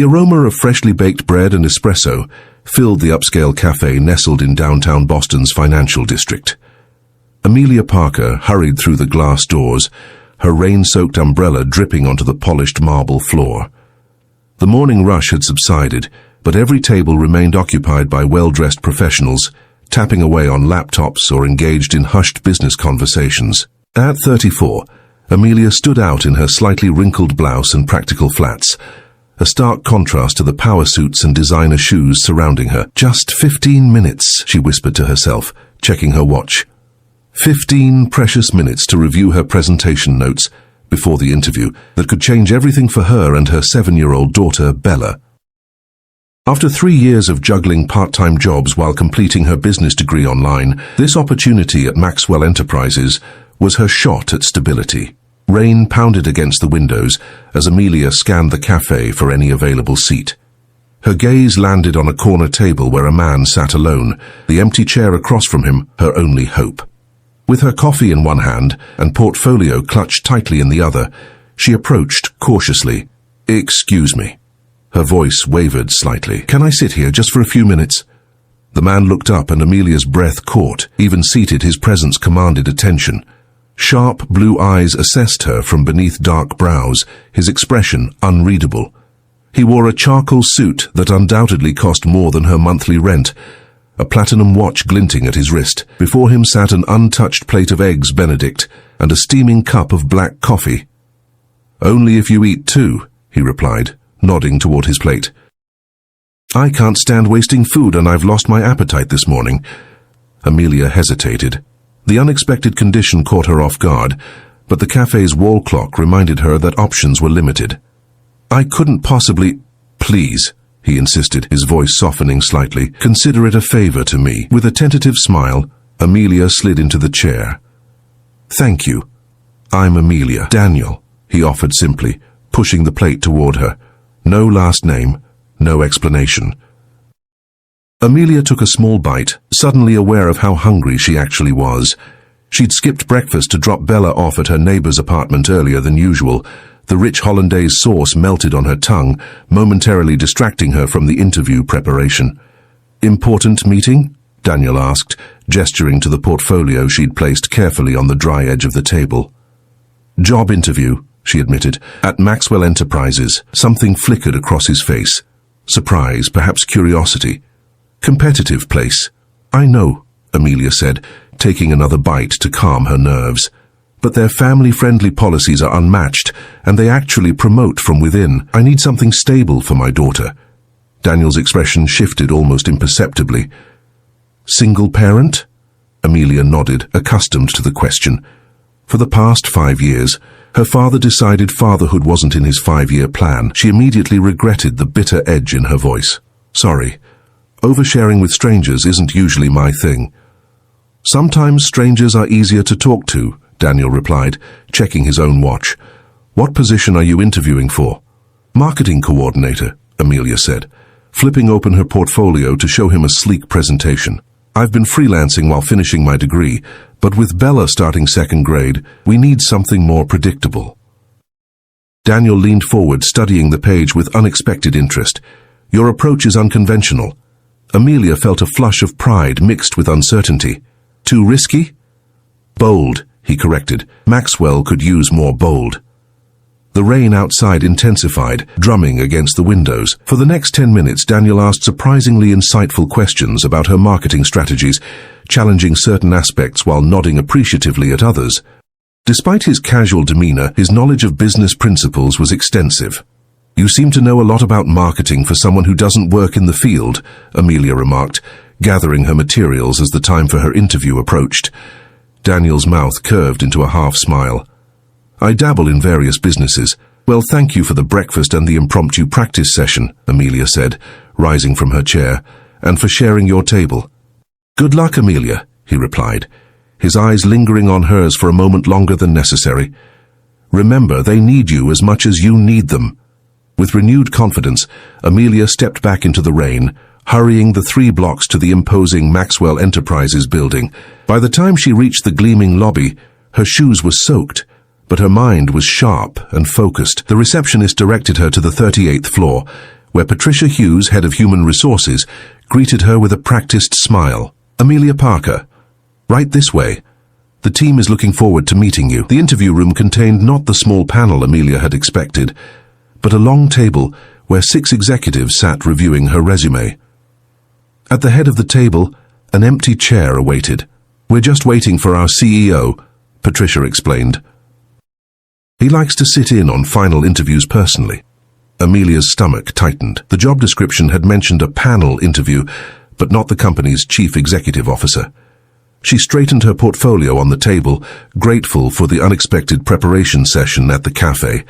The aroma of freshly baked bread and espresso filled the upscale cafe nestled in downtown Boston's financial district. Amelia Parker hurried through the glass doors, her rain-soaked umbrella dripping onto the polished marble floor. The morning rush had subsided, but every table remained occupied by well-dressed professionals, tapping away on laptops or engaged in hushed business conversations. At 34, Amelia stood out in her slightly wrinkled blouse and practical flats, a stark contrast to the power suits and designer shoes surrounding her. "Just 15 minutes, she whispered to herself, checking her watch. 15 precious minutes to review her presentation notes before the interview that could change everything for her and her 7-year-old daughter, Bella. After 3 years of juggling part-time jobs while completing her business degree online, this opportunity at Maxwell Enterprises was her shot at stability. Rain pounded against the windows as Amelia scanned the cafe for any available seat. Her gaze landed on a corner table where a man sat alone, the empty chair across from him her only hope. With her coffee in one hand and portfolio clutched tightly in the other, she approached cautiously. "Excuse me." Her voice wavered slightly. "Can I sit here just for a few minutes?" The man looked up and Amelia's breath caught. Even seated, his presence commanded attention. Sharp blue eyes assessed her from beneath dark brows, his expression unreadable. He wore a charcoal suit that undoubtedly cost more than her monthly rent, a platinum watch glinting at his wrist. Before him sat an untouched plate of eggs Benedict and a steaming cup of black coffee. "Only if you eat too," he replied, nodding toward his plate. "I can't stand wasting food and I've lost my appetite this morning." Amelia hesitated. The unexpected condition caught her off guard, but the cafe's wall clock reminded her that options were limited. "I couldn't possibly—" "Please," he insisted, his voice softening slightly, "consider it a favor to me." With a tentative smile, Amelia slid into the chair. "Thank you. I'm Amelia. Daniel," he offered simply, pushing the plate toward her. No last name, no explanation. Amelia took a small bite, suddenly aware of how hungry she actually was. She'd skipped breakfast to drop Bella off at her neighbor's apartment earlier than usual. The rich hollandaise sauce melted on her tongue, momentarily distracting her from the interview preparation. "Important meeting?" Daniel asked, gesturing to the portfolio she'd placed carefully on the dry edge of the table. "Job interview," she admitted, "at Maxwell Enterprises." Something flickered across his face. Surprise, perhaps curiosity. "Competitive place." "I know," Amelia said, taking another bite to calm her nerves. "But their family-friendly policies are unmatched, and they actually promote from within. I need something stable for my daughter." Daniel's expression shifted almost imperceptibly. "Single parent?" Amelia nodded, accustomed to the question. For the past 5 years, her father decided fatherhood wasn't in his 5-year plan. She immediately regretted the bitter edge in her voice. "Sorry. Oversharing with strangers isn't usually my thing." "Sometimes strangers are easier to talk to," Daniel replied, checking his own watch. "What position are you interviewing for?" "Marketing coordinator," Amelia said, flipping open her portfolio to show him a sleek presentation. "I've been freelancing while finishing my degree, but with Bella starting 2nd grade, we need something more predictable." Daniel leaned forward, studying the page with unexpected interest. "Your approach is unconventional." Amelia felt a flush of pride mixed with uncertainty. "Too risky?" "Bold," he corrected. "Maxwell could use more bold." The rain outside intensified, drumming against the windows. For the next 10 minutes, Daniel asked surprisingly insightful questions about her marketing strategies, challenging certain aspects while nodding appreciatively at others. Despite his casual demeanor, his knowledge of business principles was extensive. "You seem to know a lot about marketing for someone who doesn't work in the field," Amelia remarked, gathering her materials as the time for her interview approached. Daniel's mouth curved into a half-smile. "I dabble in various businesses." "Well, thank you for the breakfast and the impromptu practice session," Amelia said, rising from her chair, "and for sharing your table." "Good luck, Amelia," he replied, his eyes lingering on hers for a moment longer than necessary. "Remember, they need you as much as you need them." With renewed confidence, Amelia stepped back into the rain, hurrying the 3 blocks to the imposing Maxwell Enterprises building. By the time she reached the gleaming lobby, her shoes were soaked, but her mind was sharp and focused. The receptionist directed her to the 38th floor, where Patricia Hughes, head of human resources, greeted her with a practiced smile. "Amelia Parker, right this way. The team is looking forward to meeting you." The interview room contained not the small panel Amelia had expected, but a long table where 6 executives sat reviewing her resume. At the head of the table, an empty chair awaited. "We're just waiting for our CEO," Patricia explained. "He likes to sit in on final interviews personally." Amelia's stomach tightened. The job description had mentioned a panel interview, but not the company's chief executive officer. She straightened her portfolio on the table, grateful for the unexpected preparation session at the cafe.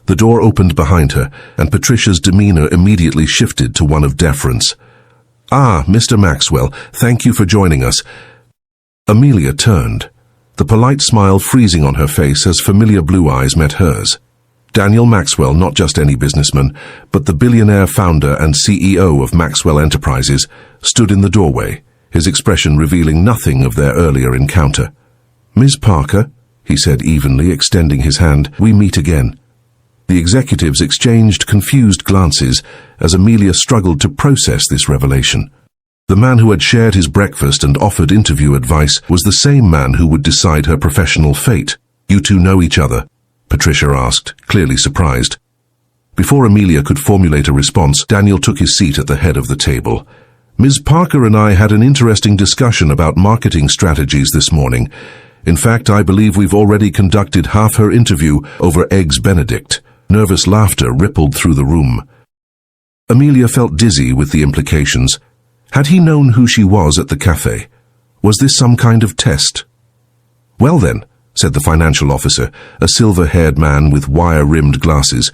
The door opened behind her, and Patricia's demeanor immediately shifted to one of deference. "Ah, Mr. Maxwell, thank you for joining us." Amelia turned, the polite smile freezing on her face as familiar blue eyes met hers. Daniel Maxwell, not just any businessman, but the billionaire founder and CEO of Maxwell Enterprises, stood in the doorway, his expression revealing nothing of their earlier encounter. "Ms. Parker," he said evenly, extending his hand, "we meet again." The executives exchanged confused glances as Amelia struggled to process this revelation. The man who had shared his breakfast and offered interview advice was the same man who would decide her professional fate. "You two know each other?" Patricia asked, clearly surprised. Before Amelia could formulate a response, Daniel took his seat at the head of the table. "Ms. Parker and I had an interesting discussion about marketing strategies this morning. In fact, I believe we've already conducted half her interview over Eggs Benedict." Nervous laughter rippled through the room. Amelia felt dizzy with the implications. Had he known who she was at the cafe? Was this some kind of test? "Well then," said the financial officer, a silver-haired man with wire-rimmed glasses,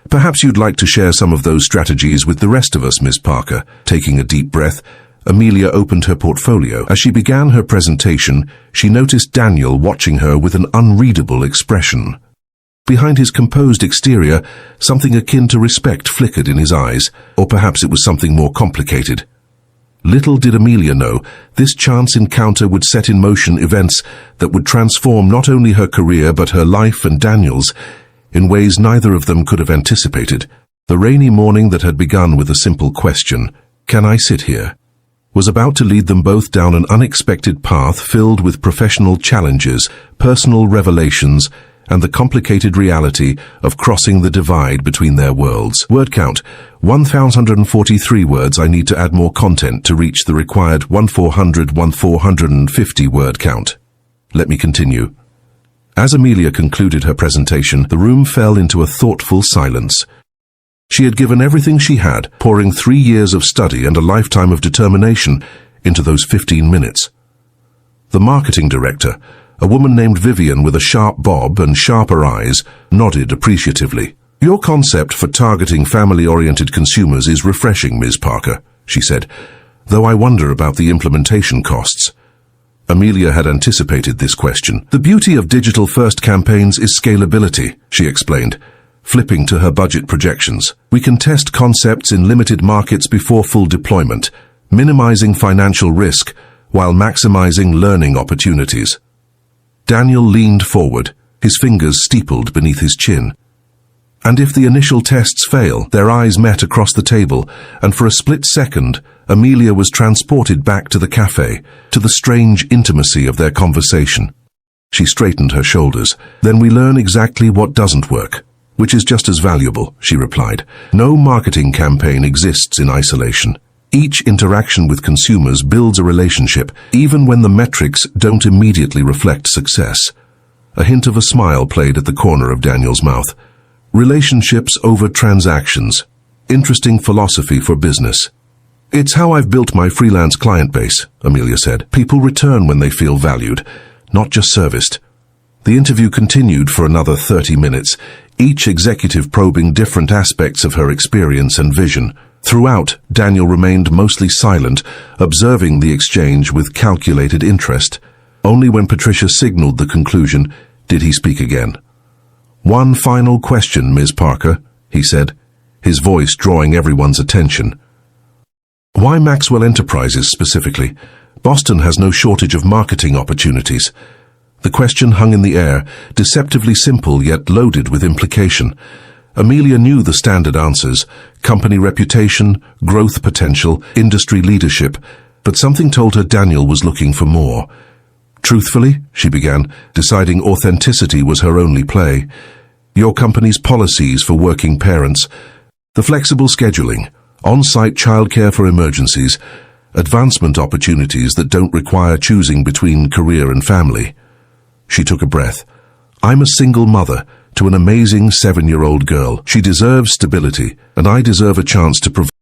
"perhaps you'd like to share some of those strategies with the rest of us, Miss Parker." Taking a deep breath, Amelia opened her portfolio. As she began her presentation, she noticed Daniel watching her with an unreadable expression. Behind his composed exterior, something akin to respect flickered in his eyes, or perhaps it was something more complicated. Little did Amelia know, this chance encounter would set in motion events that would transform not only her career but her life and Daniel's, in ways neither of them could have anticipated. The rainy morning that had begun with a simple question, "Can I sit here?" was about to lead them both down an unexpected path filled with professional challenges, personal revelations, and the complicated reality of crossing the divide between their worlds. Word count, 1,143 words. I need to add more content to reach the required 1,450 word count. Let me continue. As Amelia concluded her presentation, the room fell into a thoughtful silence. She had given everything she had, pouring 3 years of study and a lifetime of determination into those 15 minutes. The marketing director, a woman named Vivian with a sharp bob and sharper eyes, nodded appreciatively. "Your concept for targeting family-oriented consumers is refreshing, Ms. Parker," she said, "though I wonder about the implementation costs." Amelia had anticipated this question. "The beauty of digital-first campaigns is scalability," she explained, flipping to her budget projections. "We can test concepts in limited markets before full deployment, minimizing financial risk while maximizing learning opportunities." Daniel leaned forward, his fingers steepled beneath his chin. And if the initial tests fail, their eyes met across the table, and for a split second, Amelia was transported back to the cafe, to the strange intimacy of their conversation. She straightened her shoulders. "Then we learn exactly what doesn't work, which is just as valuable," she replied. "No marketing campaign exists in isolation. Each interaction with consumers builds a relationship, even when the metrics don't immediately reflect success." A hint of a smile played at the corner of Daniel's mouth. "Relationships over transactions. Interesting philosophy for business." "It's how I've built my freelance client base," Amelia said. "People return when they feel valued, not just serviced." The interview continued for another 30 minutes, each executive probing different aspects of her experience and vision. Throughout, Daniel remained mostly silent, observing the exchange with calculated interest. Only when Patricia signaled the conclusion did he speak again. "One final question, Ms. Parker," he said, his voice drawing everyone's attention. "Why Maxwell Enterprises specifically? Boston has no shortage of marketing opportunities." The question hung in the air, deceptively simple yet loaded with implication. Amelia knew the standard answers: company reputation, growth potential, industry leadership, but something told her Daniel was looking for more. Truthfully, she began, deciding authenticity was her only play. Your company's policies for working parents, the flexible scheduling, on-site childcare for emergencies, advancement opportunities that don't require choosing between career and family. She took a breath. I'm a single mother to an amazing 7-year-old girl. She deserves stability, and I deserve a chance to provide